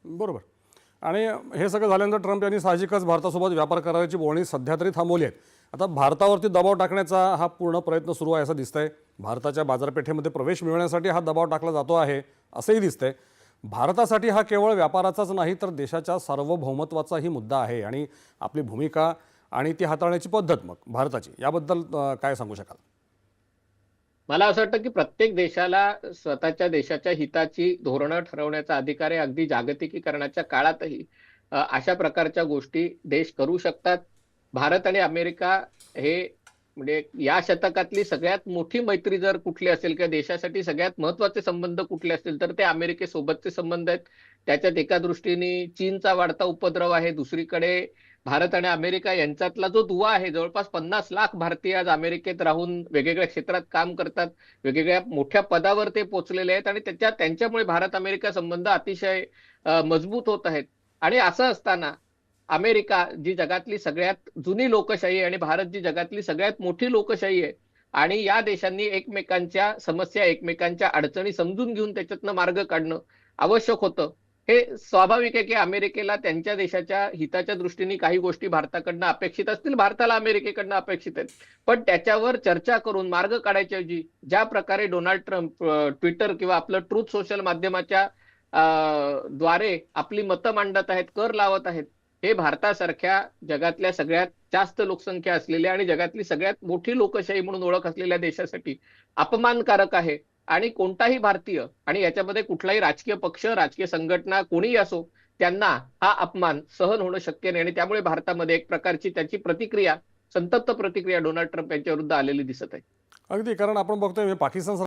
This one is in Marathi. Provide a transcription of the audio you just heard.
बरोबर. आणि हे सगळं झाल्यानंतर ट्रम्प यांनी साहजिकच भारतासोबत व्यापार कराराची बोलणी सध्या तरी थांबवली आहेत. आता भारतावरती दबाव टाकण्याचा हा पूर्ण प्रयत्न सुरू आहे असं दिसतंय. भारताच्या बाजारपेठेमध्ये प्रवेश मिळवण्यासाठी हा दबाव टाकला जातो आहे असंही दिसतंय. भारतासाठी हा केवळ व्यापाराचाच नाही तर देशाच्या सार्वभौमत्वाचाही मुद्दा आहे आणि आपली भूमिका आणि ती हाताळण्याची पद्धत मग भारताची याबद्दल काय सांगू शकाल? मला असं वाटतं की प्रत्येक देशाला स्वतःच्या देशाच्या हिताची धोरणं ठरवण्याचा अधिकार आहे. अगदी जागतिकीकरणाच्या काळातही अशा प्रकारच्या गोष्टी देश करू शकतात. भारत आणि अमेरिका हे म्हणजे या शतकातली सगळ्यात मोठी मैत्री जर कुठली असेल किंवा देशासाठी सगळ्यात महत्वाचे संबंध कुठले असतील तर ते अमेरिकेसोबतचे संबंध आहेत. त्याच्यात एका दृष्टीने चीनचा वाढता उपद्रव आहे, दुसरीकडे भारत आणि अमेरिका यांच्यातला जो दुवा आहे, जवळपास 50 लाख भारतीय आज अमेरिकेत राहून वेगवेगळ्या क्षेत्रात काम करतात, वेगवेगळ्या मोठ्या पदावर ते पोहोचलेले आहेत आणि त्यांच्यामुळे भारत अमेरिका संबंध अतिशय मजबूत होत आहेत. आणि असं असताना अमेरिका जी जगातली सगळ्यात जुनी लोकशाही आहे आणि भारत जी जगातली सगळ्यात मोठी लोकशाही आहे आणि या देशांनी एकमेकांच्या समस्या, एकमेकांच्या अडचणी समजून घेऊन त्याच्यातनं मार्ग काढणं आवश्यक होतं. हे स्वाभाविक आहे की अमेरिकेला त्यांच्या देशाच्या हिताच्या दृष्टीने काही गोष्टी भारताकडनं अपेक्षित असतील, भारताला अमेरिकेकडनं अपेक्षित आहेत. पण त्याच्यावर चर्चा करून मार्ग काढायच्या ऐवजी ज्या प्रकारे डोनाल्ड ट्रम्प ट्विटर किंवा आपलं ट्रूथ सोशल माध्यमाच्या द्वारे आपली मतं मांडत आहेत, कर लावत आहेत, हे भारतासारख्या जगातल्या सगळ्यात जास्त लोकसंख्या असलेल्या आणि जगातली सगळ्यात मोठी लोकशाही म्हणून ओळख असलेल्या देशासाठी अपमानकारक आहे. आणि कोणताही भारतीय आणि याच्यामध्ये कुठलाही राजकीय पक्ष, राजकीय संघटना कोणीही असो, त्यांना हा अपमान सहन होणं शक्य नाही आणि त्यामुळे भारतामध्ये एक प्रकारची त्याची प्रतिक्रिया, संतप्त प्रतिक्रिया डोनाल्ड ट्रम्प यांच्या विरुद्ध आलेली दिसत आहे. अगदी, कारण आपण बघतोय पाकिस्तान